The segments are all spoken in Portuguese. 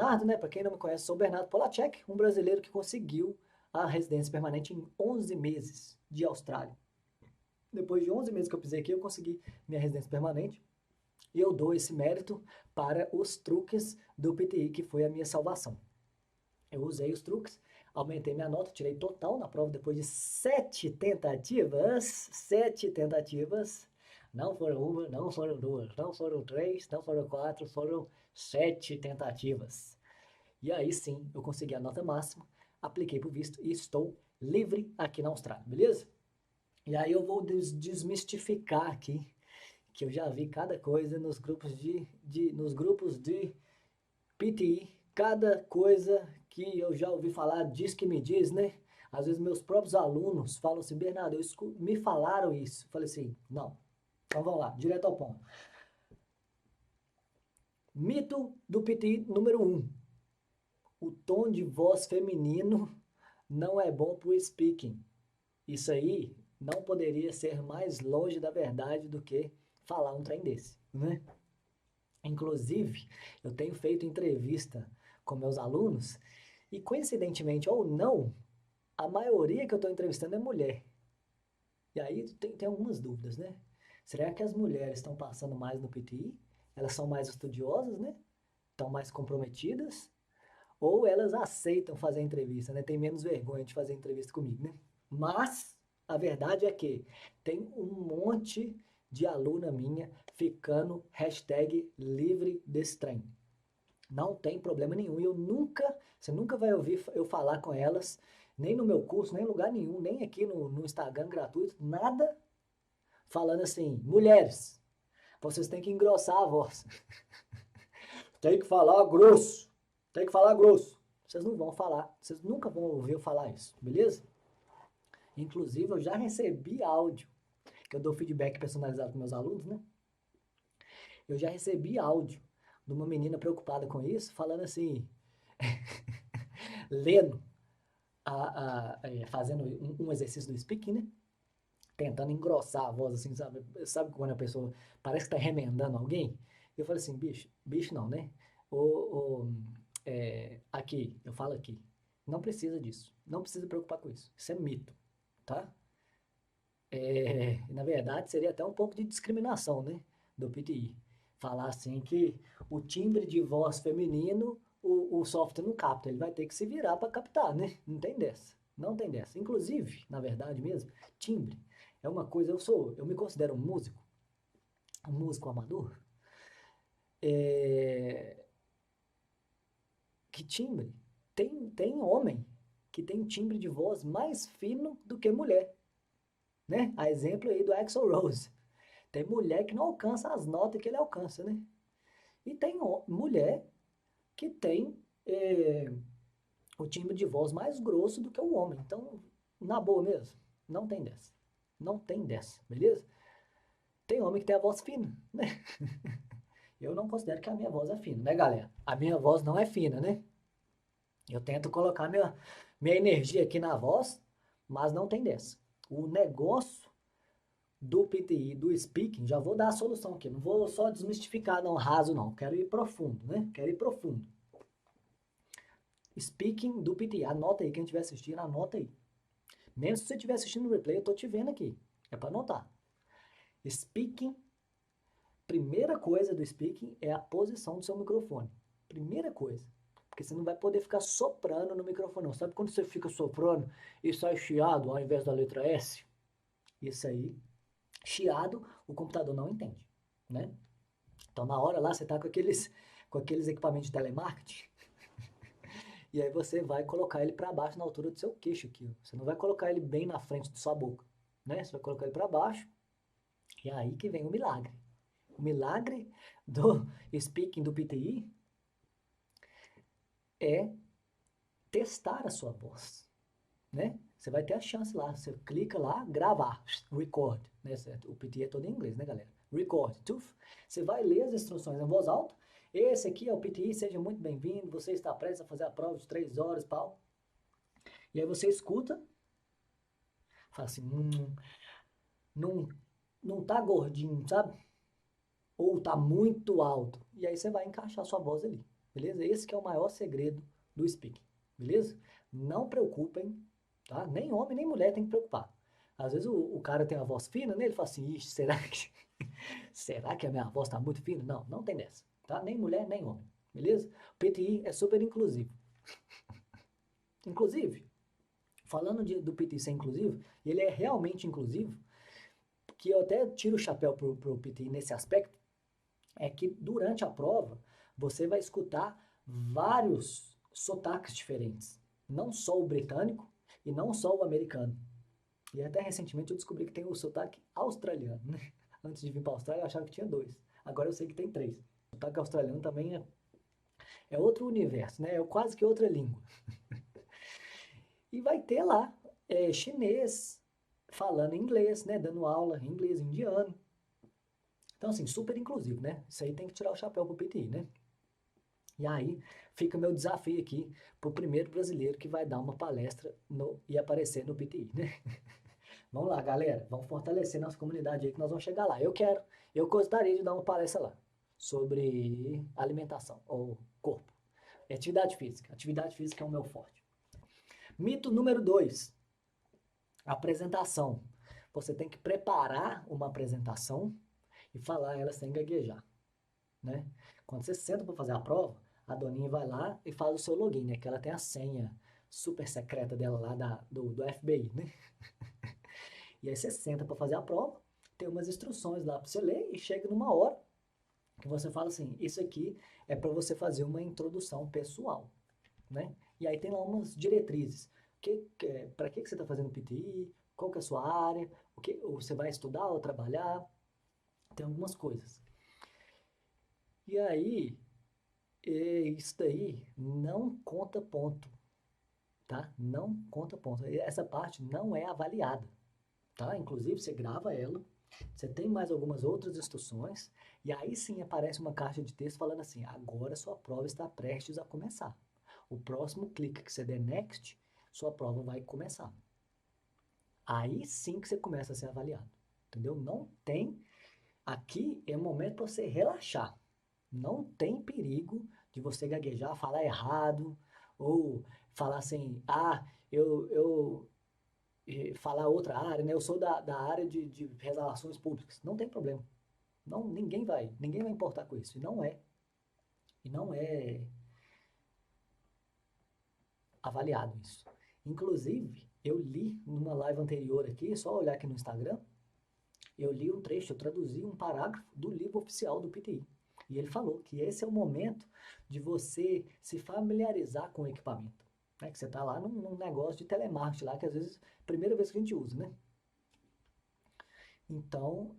Bernardo, né? Para quem não me conhece, sou o Bernardo Polacek, um brasileiro que conseguiu a residência permanente em 11 meses de Austrália. Depois de 11 meses que eu pisei aqui, eu consegui minha residência permanente. E eu dou esse mérito para os truques do PTI, que foi a minha salvação. Eu usei os truques, aumentei minha nota, tirei total na prova depois de 7 tentativas. 7 tentativas. Não foram uma, não foram duas, não foram três, não foram quatro, foram 7 tentativas. E aí sim, eu consegui a nota máxima, apliquei para o visto e estou livre aqui na Austrália, beleza? E aí eu vou desmistificar aqui, que eu já vi cada coisa nos grupos de PTI, cada coisa que eu já ouvi falar, diz que me diz, né? Às vezes meus próprios alunos falam assim, Bernardo, me falaram isso. Eu falei assim, não. Então vamos lá, direto ao ponto. Mito do PTI número 1. O tom de voz feminino não é bom para o speaking. Isso aí não poderia ser mais longe da verdade do que falar um trem desse, né? Inclusive, eu tenho feito entrevista com meus alunos e, coincidentemente ou não, a maioria que eu estou entrevistando é mulher. E aí tem algumas dúvidas, né? Será que as mulheres estão passando mais no PTI? Elas são mais estudiosas, né? Estão mais comprometidas? Ou elas aceitam fazer entrevista, né? Tem menos vergonha de fazer entrevista comigo, né? Mas a verdade é que tem um monte de aluna minha ficando hashtag livre desse trem. Não tem problema nenhum. E você nunca vai ouvir eu falar com elas, nem no meu curso, nem em lugar nenhum, nem aqui no Instagram gratuito, nada falando assim, mulheres, vocês têm que engrossar a voz. Tem que falar grosso. Tem que falar grosso. Vocês não vão falar, vocês nunca vão ouvir eu falar isso, beleza? Inclusive, eu já recebi áudio, que eu dou feedback personalizado para meus alunos, né? Eu já recebi áudio de uma menina preocupada com isso, falando assim, lendo, fazendo um exercício do speaking, né? Tentando engrossar a voz, assim, sabe? Sabe quando a pessoa parece que tá remendando alguém? Eu falei assim, bicho não, né? Aqui, eu falo aqui, não precisa disso, não precisa preocupar com isso, isso é mito, tá? Na verdade, seria até um pouco de discriminação, né, do PTI. Falar assim que o timbre de voz feminino, o software não capta, ele vai ter que se virar para captar, né? Não tem dessa, não tem dessa. Inclusive, na verdade mesmo, timbre é uma coisa, eu me considero um músico amador, é, que timbre? Tem homem que tem timbre de voz mais fino do que mulher, né? A exemplo aí do Axl Rose. Tem mulher que não alcança as notas que ele alcança, né? E tem mulher que tem o timbre de voz mais grosso do que o homem. Então, na boa mesmo, não tem dessa. Não tem dessa, beleza? Tem homem que tem a voz fina, né? Eu não considero que a minha voz é fina, né, galera? A minha voz não é fina, né? Eu tento colocar minha energia aqui na voz, mas não tem dessa. O negócio do PTI, do speaking, já vou dar a solução aqui. Não vou só desmistificar, não, raso, não. Quero ir profundo, né? Quero ir profundo. Speaking do PTI. Anota aí, quem estiver assistindo, anota aí. Mesmo se você estiver assistindo no replay, eu tô te vendo aqui. É para anotar. Speaking, primeira coisa do speaking é a posição do seu microfone. Primeira coisa. Porque você não vai poder ficar soprando no microfone, não. Sabe quando você fica soprando e sai chiado ao invés da letra S? Isso aí, chiado, o computador não entende, né? Então, na hora lá, você tá com aqueles equipamentos de telemarketing, e aí você vai colocar ele para baixo na altura do seu queixo aqui, ó. Você não vai colocar ele bem na frente da sua boca, né? Você vai colocar ele para baixo, e é aí que vem o milagre. O milagre do speaking do PTI é testar a sua voz, né? Você vai ter a chance lá, você clica lá, gravar, record, né? O PT é todo em inglês, né, galera? Record, tuf. Você vai ler as instruções em voz alta. Esse aqui é o PTI, seja muito bem-vindo. Você está prestes a fazer a prova de 3 horas, pau. E aí você escuta, fala assim, não, não tá gordinho, sabe? Ou tá muito alto. E aí você vai encaixar sua voz ali. beleza? Esse que é o maior segredo do speaking, beleza? Não preocupem, tá? Nem homem nem mulher tem que preocupar. Às vezes o cara tem a voz fina, né? Ele fala assim, ixi, será que a minha voz tá muito fina? Não, não tem dessa, tá? Nem mulher, nem homem, beleza? O PTI é super inclusivo. Inclusive, falando do PTI ser inclusivo, ele é realmente inclusivo, que eu até tiro o chapéu pro PTI nesse aspecto, é que durante a prova você vai escutar vários sotaques diferentes. Não só o britânico e não só o americano. E até recentemente eu descobri que tem o sotaque australiano, né? Antes de vir para a Austrália eu achava que tinha dois. Agora eu sei que tem três. O sotaque australiano também é outro universo, né? É quase que outra língua. E vai ter lá chinês falando inglês, né? Dando aula em inglês indiano. Então, assim, super inclusivo, né? Isso aí tem que tirar o chapéu pro PTI, né? E aí fica meu desafio aqui pro primeiro brasileiro que vai dar uma palestra e aparecer no PTI, né? Vamos lá, galera. Vamos fortalecer nossa comunidade aí que nós vamos chegar lá. Eu gostaria de dar uma palestra lá sobre alimentação ou corpo. Atividade física. Atividade física é o meu forte. Mito número 2. Apresentação. Você tem que preparar uma apresentação e falar ela sem gaguejar, né? Quando você senta para fazer a prova, a doninha vai lá e faz o seu login, né? Que ela tem a senha super secreta dela lá do FBI, né? E aí você senta para fazer a prova, tem umas instruções lá para você ler e chega numa hora que você fala assim, isso aqui é para você fazer uma introdução pessoal, né? E aí tem lá umas diretrizes. Para que você está fazendo PTI? Qual que é a sua área? Ou você vai estudar ou trabalhar? Tem algumas coisas. E aí, isso daí não conta ponto, tá? Não conta ponto. Essa parte não é avaliada, tá? Inclusive, você grava ela, você tem mais algumas outras instruções, e aí sim aparece uma caixa de texto falando assim, agora sua prova está prestes a começar. O próximo clique que você der next, sua prova vai começar. Aí sim que você começa a ser avaliado, entendeu? Não tem, aqui é o momento para você relaxar. Não tem perigo de você gaguejar, falar errado, ou falar assim, falar outra área, né? Eu sou da área de relações públicas. Não tem problema. Não, ninguém vai importar com isso. E não é avaliado isso. Inclusive, eu li numa live anterior aqui, só olhar aqui no Instagram, eu li um trecho, eu traduzi um parágrafo do livro oficial do PTI. E ele falou que esse é o momento de você se familiarizar com o equipamento. Né? Que você está lá num negócio de telemarketing lá, que às vezes é a primeira vez que a gente usa, né? Então,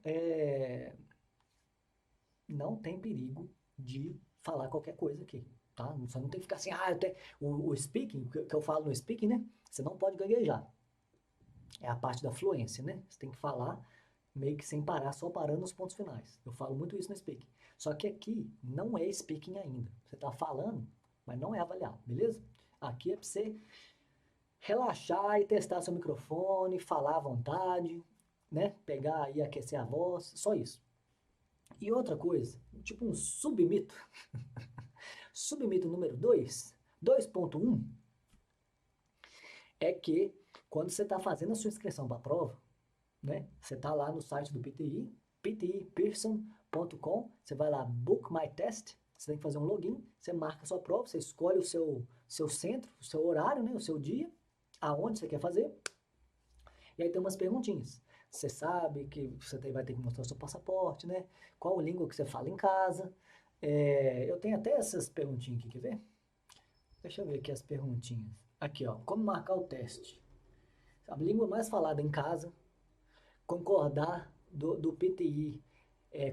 não tem perigo de falar qualquer coisa aqui, tá? Você não tem que ficar assim, o speaking, que eu falo no speaking, né? Você não pode gaguejar. É a parte da fluência, né? Você tem que falar meio que sem parar, só parando nos pontos finais. Eu falo muito isso no speaking. Só que aqui não é speaking ainda. Você está falando, mas não é avaliado, beleza? Aqui é para você relaxar e testar seu microfone, falar à vontade, né? Pegar e aquecer a voz, só isso. E outra coisa, tipo um submito. Submito número 2, 2.1, é que quando você está fazendo a sua inscrição para a prova, né? Você está lá no site do PTI, ptipearson.com, você vai lá, book my test, você tem que fazer um login, você marca a sua prova, você escolhe o seu centro, o seu horário, né? O seu dia, aonde você quer fazer, e aí tem umas perguntinhas. Você sabe que você vai ter que mostrar o seu passaporte, né? Qual língua que você fala em casa. Eu tenho até essas perguntinhas aqui, quer ver? Deixa eu ver aqui as perguntinhas. Aqui, ó, como marcar o teste? A língua mais falada em casa, concordar do PTI,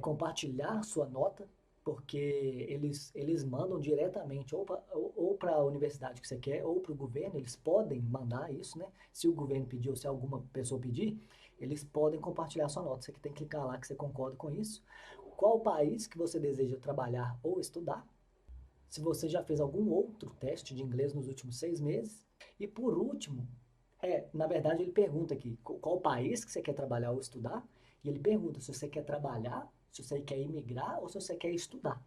compartilhar sua nota, porque eles mandam diretamente ou para a universidade que você quer, ou para o governo, eles podem mandar isso, né? Se o governo pedir ou se alguma pessoa pedir, eles podem compartilhar sua nota. Você que tem que clicar lá que você concorda com isso. Qual país que você deseja trabalhar ou estudar? Se você já fez algum outro teste de inglês nos últimos 6 meses. E por último, na verdade ele pergunta aqui, qual país que você quer trabalhar ou estudar? E ele pergunta se você quer trabalhar, se você quer imigrar ou se você quer estudar.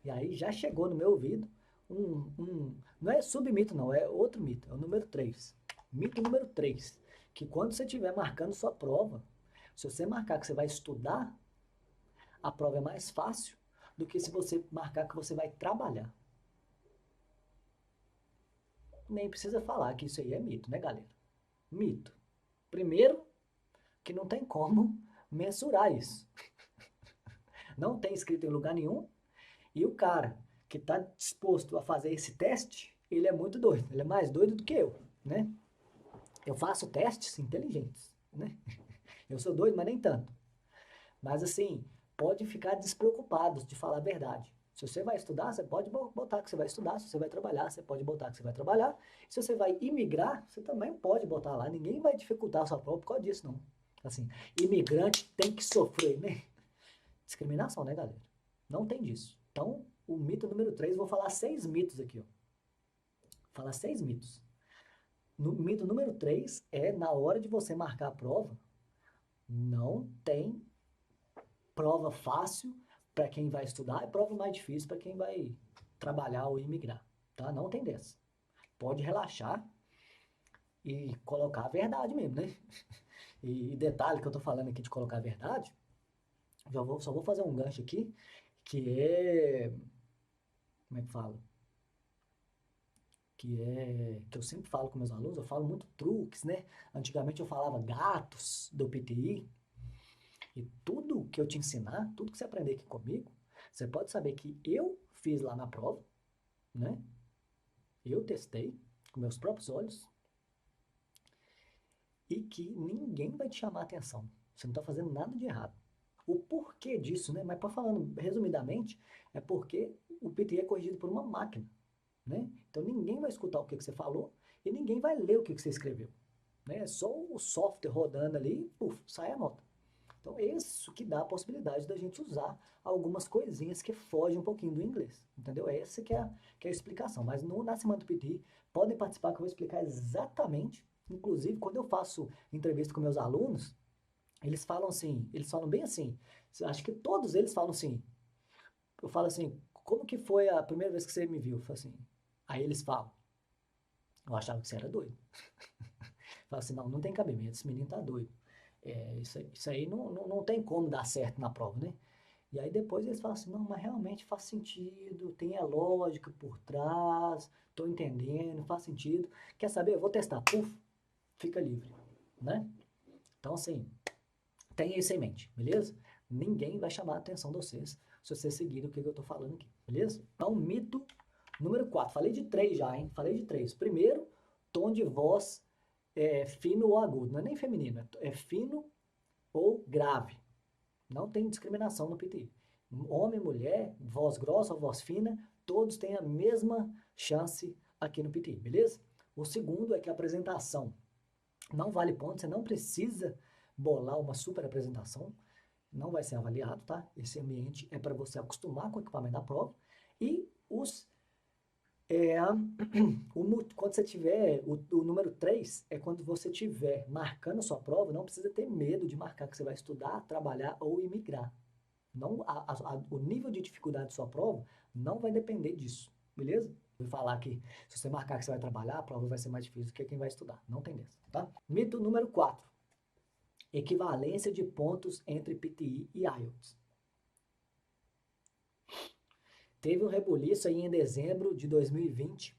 E aí já chegou no meu ouvido não é submito não, é outro mito, é o número 3. Mito número 3, que quando você estiver marcando sua prova, se você marcar que você vai estudar, a prova é mais fácil do que se você marcar que você vai trabalhar. Nem precisa falar que isso aí é mito, né, galera? Mito. Primeiro, que não tem como mensurar isso. Não tem escrito em lugar nenhum. E o cara que está disposto a fazer esse teste, ele é muito doido. Ele é mais doido do que eu, né? Eu faço testes inteligentes, né? Eu sou doido, mas nem tanto. Mas assim, pode ficar despreocupados de falar a verdade. Se você vai estudar, você pode botar que você vai estudar. Se você vai trabalhar, você pode botar que você vai trabalhar. Se você vai imigrar, você também pode botar lá. Ninguém vai dificultar a sua prova por causa disso, não. Assim, imigrante tem que sofrer, né? Discriminação, né, galera? Não tem disso. Então, o mito número 3, vou falar 6 mitos aqui, ó. Vou falar 6 mitos. No mito número 3 é, na hora de você marcar a prova, não tem prova fácil para quem vai estudar e prova mais difícil para quem vai trabalhar ou imigrar, tá? Não tem dessa. Pode relaxar e colocar a verdade mesmo, né? E detalhe que eu tô falando aqui de colocar a verdade, só vou fazer um gancho aqui, que é, como é que fala? Que eu sempre falo com meus alunos, eu falo muito truques, né? Antigamente eu falava gatos do PTI, e tudo que eu te ensinar, tudo que você aprender aqui comigo, você pode saber que eu fiz lá na prova, né? Eu testei com meus próprios olhos e que ninguém vai te chamar a atenção. Você não está fazendo nada de errado. O porquê disso, né? Mas para falando resumidamente, é porque o PTI é corrigido por uma máquina, né? Então ninguém vai escutar o que você falou e ninguém vai ler o que você escreveu, né? É só o software rodando ali, puf, sai a nota. Então, isso que dá a possibilidade da gente usar algumas coisinhas que fogem um pouquinho do inglês, entendeu? Essa que é a explicação. Mas na Semana do PT, podem participar que eu vou explicar exatamente. Inclusive, quando eu faço entrevista com meus alunos, eles falam assim, eles falam bem assim. Acho que todos eles falam assim. Eu falo assim, como que foi a primeira vez que você me viu? Eu falo assim. Aí eles falam, eu achava que você era doido. Fala assim, não tem cabimento, esse menino tá doido. Isso aí não tem como dar certo na prova, né? E aí depois eles falam assim, não, mas realmente faz sentido, tem a lógica por trás, tô entendendo, faz sentido. Quer saber? Eu vou testar. Puf, fica livre, né? Então, assim, tenha isso em mente, beleza? Ninguém vai chamar a atenção de vocês se vocês seguirem o que eu tô falando aqui, beleza? Então, mito número 4. Falei de 3 já, hein? Falei de 3. Primeiro, tom de voz fino ou agudo. Não é nem feminino, é fino ou grave. Não tem discriminação no PTI. Homem, mulher, voz grossa ou voz fina, todos têm a mesma chance aqui no PTI, beleza? O segundo é que a apresentação não vale ponto, você não precisa bolar uma super apresentação, não vai ser avaliado, tá? Esse ambiente é para você acostumar com o equipamento da prova. E quando você tiver, o número 3 é quando você tiver marcando a sua prova, não precisa ter medo de marcar que você vai estudar, trabalhar ou imigrar. Não, o nível de dificuldade da sua prova não vai depender disso, beleza? Vou falar que se você marcar que você vai trabalhar, a prova vai ser mais difícil do que quem vai estudar. Não tem dessa, tá? Mito número 4. Equivalência de pontos entre PTI e IELTS. Teve um rebuliço aí em dezembro de 2020,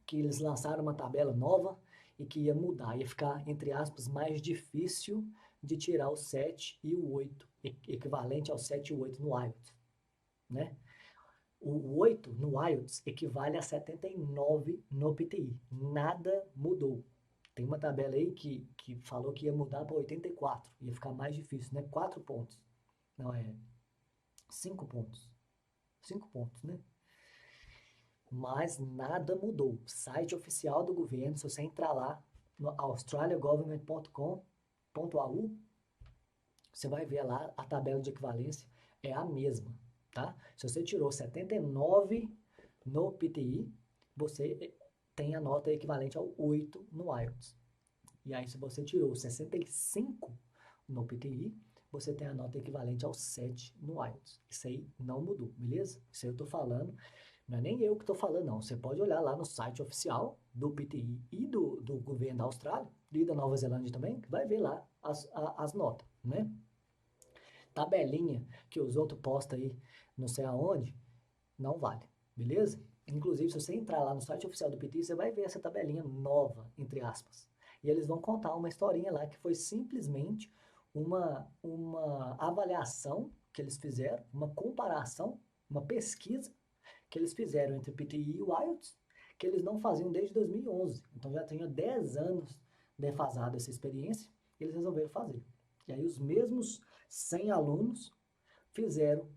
que eles lançaram uma tabela nova e que ia mudar, ia ficar, entre aspas, mais difícil de tirar o 7 e o 8, equivalente ao 7 e o 8 no IELTS, né? O 8 no IELTS equivale a 79 no PTI. Nada mudou. Tem uma tabela aí que falou que ia mudar para 84, ia ficar mais difícil, né? 4 pontos. Não, 5 pontos. 5 pontos, né? Mas nada mudou. Site oficial do governo, se você entrar lá no australiagovernment.com.au, você vai ver lá a tabela de equivalência é a mesma, tá? Se você tirou 79 no PTI, você tem a nota equivalente ao 8 no IELTS. E aí, se você tirou 65 no PTI, você tem a nota equivalente ao 7 no IELTS. Isso aí não mudou, beleza? Isso aí eu tô falando, não é nem eu que tô falando, não. Você pode olhar lá no site oficial do PTI e do governo da Austrália e da Nova Zelândia também, que vai ver lá as notas, né? Tabelinha que os outros postam aí, não sei aonde, não vale, beleza? Inclusive, se você entrar lá no site oficial do PTI, você vai ver essa tabelinha nova, entre aspas. E eles vão contar uma historinha lá que foi simplesmente uma avaliação que eles fizeram, uma comparação, uma pesquisa que eles fizeram entre o PTI e o IELTS, que eles não faziam desde 2011. Então já tinha 10 anos defasada essa experiência, e eles resolveram fazer. E aí os mesmos 100 alunos fizeram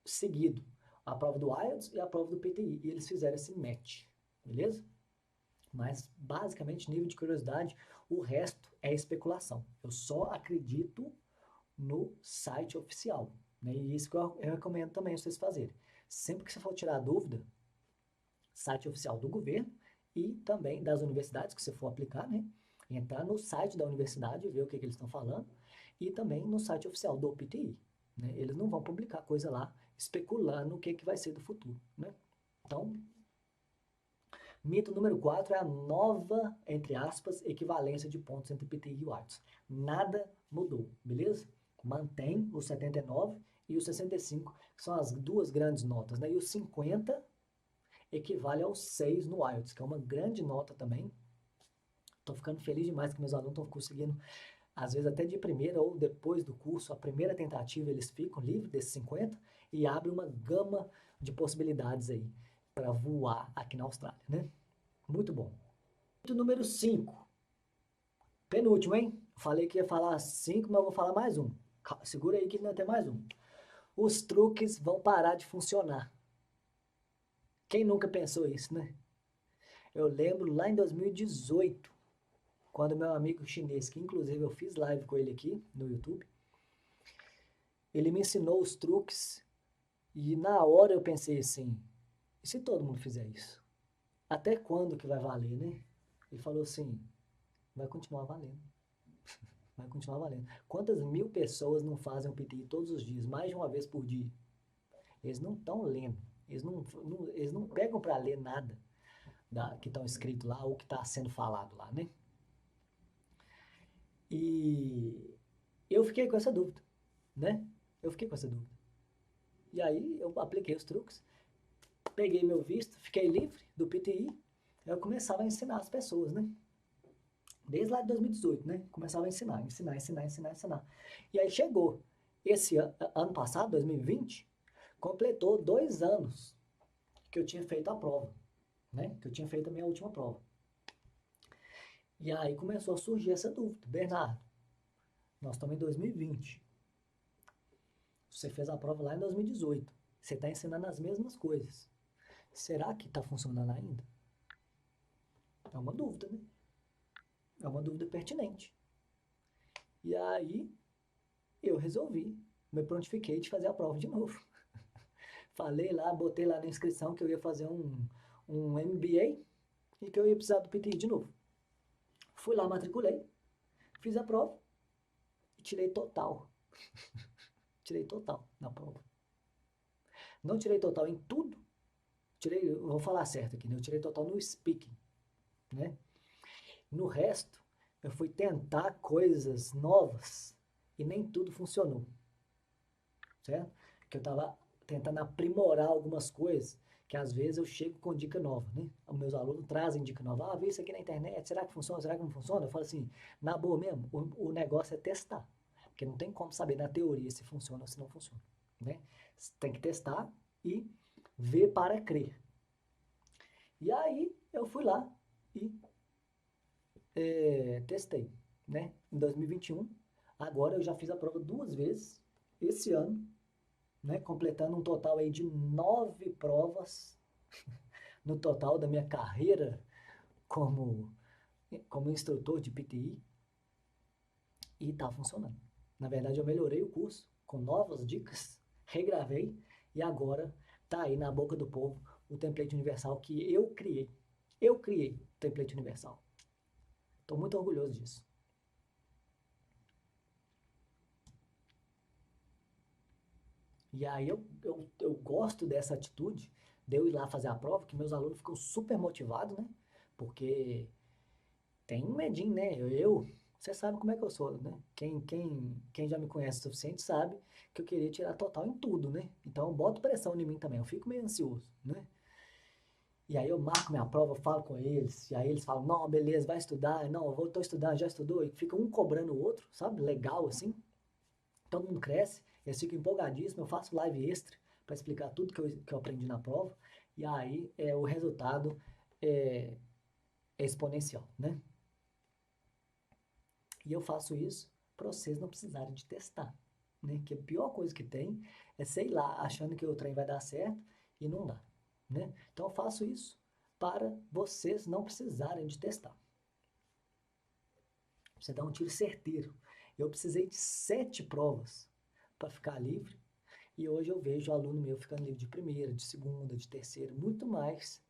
seguido a prova do IELTS e a prova do PTI, e eles fizeram esse match, beleza? Mas, basicamente, nível de curiosidade, o resto é especulação. Eu só acredito no site oficial, né? E isso que eu recomendo também vocês fazerem. Sempre que você for tirar dúvida, site oficial do governo e também das universidades que você for aplicar, né? Entrar no site da universidade, ver o que eles estão falando, e também no site oficial do PTI, né? Eles não vão publicar coisa lá especulando o que vai ser do futuro, né? Então, mito número 4 é a nova, entre aspas, equivalência de pontos entre PTI e IELTS. Nada mudou, beleza? Mantém o 79 e o 65, que são as duas grandes notas, né? E o 50 equivale ao 6 no IELTS, que é uma grande nota também. Estou ficando feliz demais que meus alunos estão conseguindo, às vezes até de primeira ou depois do curso, a primeira tentativa eles ficam livres desses 50 e abre uma gama de possibilidades aí para voar aqui na Austrália, né? Muito bom. Mito número 5. Penúltimo, hein? Falei que ia falar 5, mas eu vou falar mais um. Segura aí que ainda tem mais um. Os truques vão parar de funcionar. Quem nunca pensou isso, né? Eu lembro lá em 2018, quando meu amigo chinês, que inclusive eu fiz live com ele aqui no YouTube, ele me ensinou os truques e na hora eu pensei assim, e se todo mundo fizer isso? Até quando que vai valer, né? Ele falou assim, vai continuar valendo. Vai continuar valendo. Quantas mil pessoas não fazem o PTI todos os dias, mais de uma vez por dia? Eles não estão lendo. Eles não pegam para ler nada que estão escrito lá ou que está sendo falado lá, né? E eu fiquei com essa dúvida, né? Eu fiquei com essa dúvida. E aí eu apliquei os truques, peguei meu visto, fiquei livre do PTI, eu começava a ensinar as pessoas, né? Desde lá de 2018, né? Começava a ensinar. E aí chegou esse ano passado, 2020, completou 2 anos que eu tinha feito a prova, né? Que eu tinha feito a minha última prova. E aí começou a surgir essa dúvida. Bernardo, nós estamos em 2020. Você fez a prova lá em 2018. Você está ensinando as mesmas coisas. Será que está funcionando ainda? É uma dúvida, né? É uma dúvida pertinente. E aí eu resolvi, me prontifiquei de fazer a prova de novo. Falei lá, botei lá na inscrição que eu ia fazer um MBA e que eu ia precisar do PTI de novo. Fui lá, matriculei, fiz a prova e tirei total. Tirei total na prova. Não tirei total em tudo. Eu vou falar certo aqui, né? Eu tirei total no speaking, né? No resto, eu fui tentar coisas novas e nem tudo funcionou, certo? Que eu estava tentando aprimorar algumas coisas que às vezes eu chego com dica nova, né? Os meus alunos trazem dica nova. Ah, vi isso aqui na internet, será que funciona? Será que não funciona? Eu falo assim, na boa mesmo, o negócio é testar. Porque não tem como saber na teoria se funciona ou se não funciona, né? Você tem que testar e ver para crer. E aí eu fui lá e testei, né? Em 2021. Agora eu já fiz a prova 2 vezes esse ano, né? Completando um total aí de 9 provas no total da minha carreira como, como instrutor de PTI e tá funcionando. Na verdade, eu melhorei o curso com novas dicas, regravei e agora tá aí na boca do povo o template universal que eu criei. Eu criei o template universal. Estou muito orgulhoso disso. E aí eu gosto dessa atitude de eu ir lá fazer a prova, que meus alunos ficam super motivados, né? Porque tem um medinho, né? Você sabe como é que eu sou, né? Quem já me conhece o suficiente sabe que eu queria tirar total em tudo, né? Então eu boto pressão em mim também, eu fico meio ansioso, né? E aí eu marco minha prova, falo com eles, e aí eles falam, não, beleza, vai estudar, não, tô estudando, já estudou, e fica um cobrando o outro, sabe? Legal assim, todo mundo cresce, eles ficam empolgadíssimos, eu faço live extra para explicar tudo que eu aprendi na prova, e aí o resultado é, é exponencial, né? E eu faço isso para vocês não precisarem de testar, né? Que a pior coisa que tem é, sei lá, achando que o trem vai dar certo e não dá, né? Então eu faço isso para vocês não precisarem de testar. Você dá um tiro certeiro. Eu precisei de 7 provas para ficar livre e hoje eu vejo aluno meu ficando livre de primeira, de segunda, de terceira, muito mais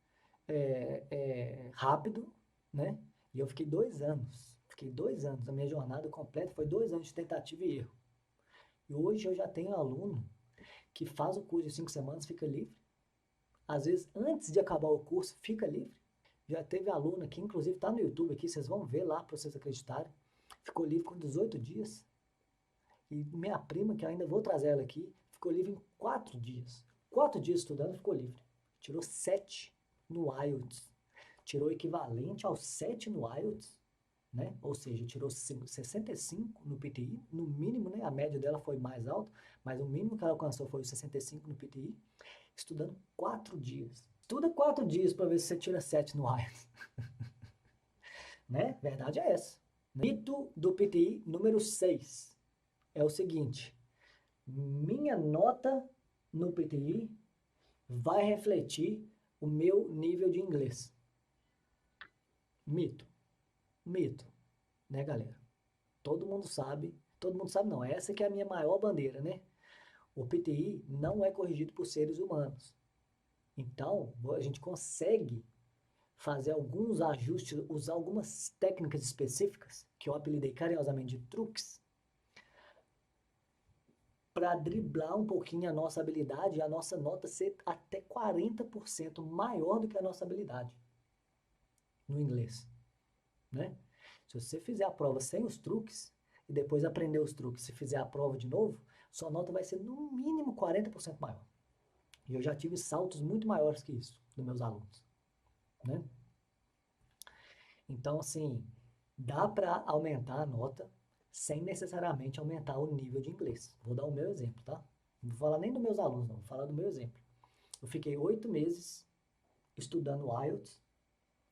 rápido, né? E eu fiquei 2 anos. Fiquei 2 anos. A minha jornada completa foi 2 anos de tentativa e erro. E hoje eu já tenho aluno que faz o curso de 5 semanas, fica livre. Às vezes, antes de acabar o curso, fica livre. Já teve aluno que, inclusive, está no YouTube aqui, vocês vão ver lá para vocês acreditarem. Ficou livre com 18 dias. E minha prima, que eu ainda vou trazer ela aqui, ficou livre em 4 dias. 4 dias estudando, ficou livre. Tirou 7 no IELTS. Tirou o equivalente aos 7 no IELTS, né? Ou seja, tirou 65 no PTI, no mínimo, né? A média dela foi mais alta, mas o mínimo que ela alcançou foi 65 no PTI, estudando 4 dias. Estuda 4 dias para ver se você tira 7 no IELTS, né? Verdade é essa. Mito do PTI número 6 é o seguinte: minha nota no PTI vai refletir o meu nível de inglês. Mito. Mito, né, galera? Todo mundo sabe não, essa que é a minha maior bandeira, né? O PTI não é corrigido por seres humanos. Então, a gente consegue fazer alguns ajustes, usar algumas técnicas específicas, que eu apelidei carinhosamente de truques, para driblar um pouquinho a nossa habilidade e a nossa nota ser até 40% maior do que a nossa habilidade no inglês, né? Se você fizer a prova sem os truques e depois aprender os truques e fizer a prova de novo, sua nota vai ser no mínimo 40% maior. E eu já tive saltos muito maiores que isso dos meus alunos, né? Então, assim, dá para aumentar a nota sem necessariamente aumentar o nível de inglês. Vou dar o meu exemplo, tá? Não vou falar nem dos meus alunos, não. Vou falar do meu exemplo. Eu fiquei 8 meses estudando IELTS.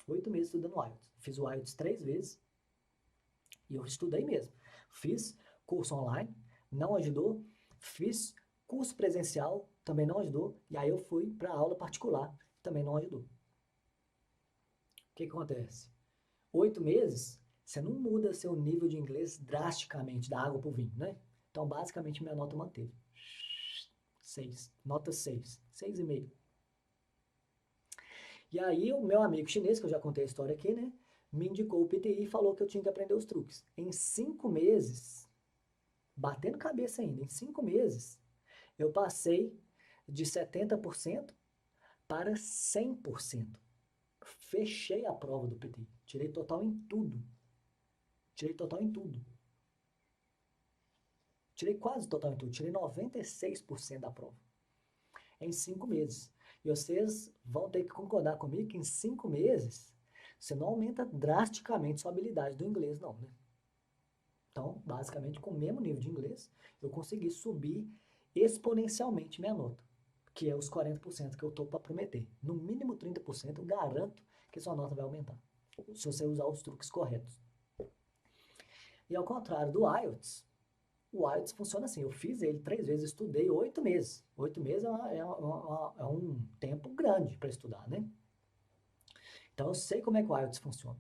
8 meses estudando IELTS. Fiz o IELTS 3 vezes. E eu estudei mesmo. Fiz curso online, não ajudou. Fiz curso presencial, também não ajudou. E aí eu fui para aula particular, também não ajudou. O que acontece? 8 meses, você não muda seu nível de inglês drasticamente da água para o vinho, né? Então, basicamente, minha nota manteve. 6. Nota 6. 6,5. E aí, o meu amigo chinês, que eu já contei a história aqui, né? Me indicou o PTI e falou que eu tinha que aprender os truques. Em 5 meses, batendo cabeça ainda, em 5 meses, eu passei de 70% para 100%. Fechei a prova do PTI. Tirei total em tudo. Tirei total em tudo. Tirei quase total em tudo. Tirei 96% da prova. Em 5 meses. E vocês vão ter que concordar comigo que em 5 meses você não aumenta drasticamente sua habilidade do inglês, não, né? Então, basicamente, com o mesmo nível de inglês, eu consegui subir exponencialmente minha nota, que é os 40% que eu estou para prometer. No mínimo 30% eu garanto que sua nota vai aumentar, se você usar os truques corretos. E ao contrário do IELTS, o IELTS funciona assim, eu fiz ele 3 vezes, estudei 8 meses. 8 meses é um tempo grande para estudar, né? Então eu sei como é que o IELTS funciona.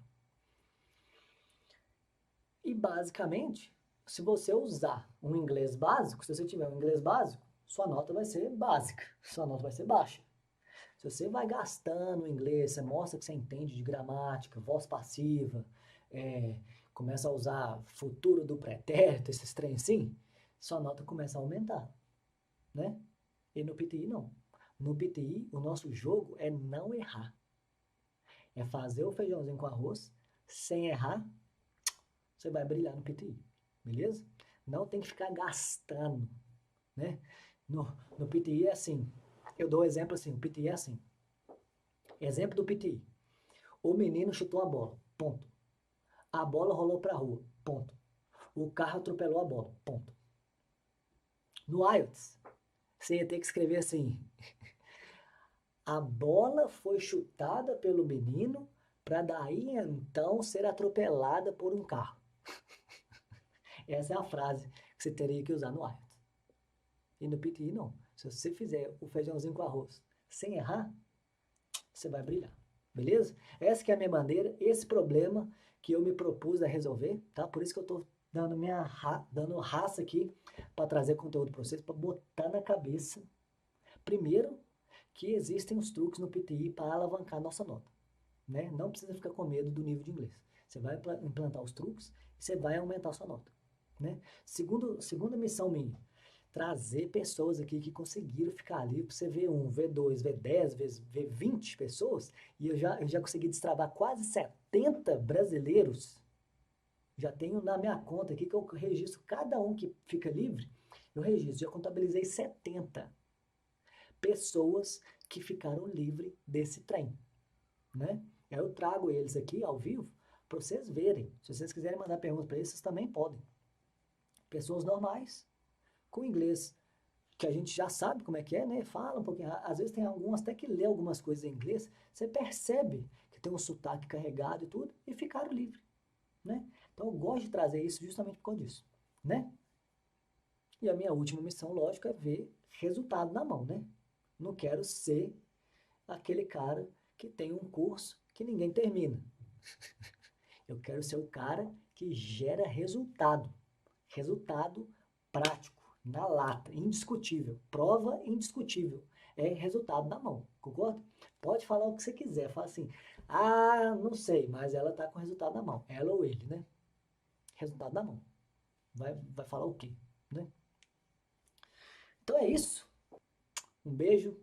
E basicamente, se você usar um inglês básico, se você tiver um inglês básico, sua nota vai ser básica, sua nota vai ser baixa. Se você vai gastando o inglês, você mostra que você entende de gramática, voz passiva, começa a usar futuro do pretérito, esses trem assim, sua nota começa a aumentar, né? E no PTI não. No PTI, o nosso jogo é não errar. É fazer o feijãozinho com arroz sem errar, você vai brilhar no PTI, beleza? Não tem que ficar gastando, né? No PTI é assim, eu dou exemplo assim, o PTI é assim. Exemplo do PTI. O menino chutou a bola, ponto. A bola rolou para a rua, ponto. O carro atropelou a bola, ponto. No IELTS, você ia ter que escrever assim, a bola foi chutada pelo menino para daí então ser atropelada por um carro. Essa é a frase que você teria que usar no IELTS. E no PTI não. Se você fizer o feijãozinho com arroz sem errar, você vai brilhar. Beleza? Essa que é a minha maneira, esse problema que eu me propus a resolver, tá? Por isso que eu tô dando raça aqui para trazer conteúdo para vocês, para botar na cabeça. Primeiro, que existem os truques no PTI para alavancar a nossa nota, né? Não precisa ficar com medo do nível de inglês. Você vai implantar os truques e você vai aumentar a sua nota, né? Segunda missão minha, trazer pessoas aqui que conseguiram ficar ali para você ver V2, V10, V20 pessoas, e eu já consegui destravar quase 70 brasileiros. Já tenho na minha conta aqui que eu registro cada um que fica livre, eu registro, já contabilizei 70 pessoas que ficaram livres desse trem, né? Eu trago eles aqui ao vivo para vocês verem. Se vocês quiserem mandar perguntas para eles, vocês também podem. Pessoas normais, com inglês que a gente já sabe como é que é, né? Fala um pouquinho. Às vezes tem algumas até que lê algumas coisas em inglês, você percebe que tem um sotaque carregado e tudo, e ficaram livres, né? Então eu gosto de trazer isso justamente por causa disso, né? E a minha última missão, lógico, é ver resultado na mão, né? Não quero ser aquele cara que tem um curso que ninguém termina. Eu quero ser o cara que gera resultado. Resultado prático, na lata, indiscutível. Prova indiscutível. É resultado na mão, concorda? Pode falar o que você quiser. Fala assim, ah, não sei, mas ela tá com resultado na mão. Ela ou ele, né? Resultado na mão. Vai falar o quê, né? Então é isso. Um beijo.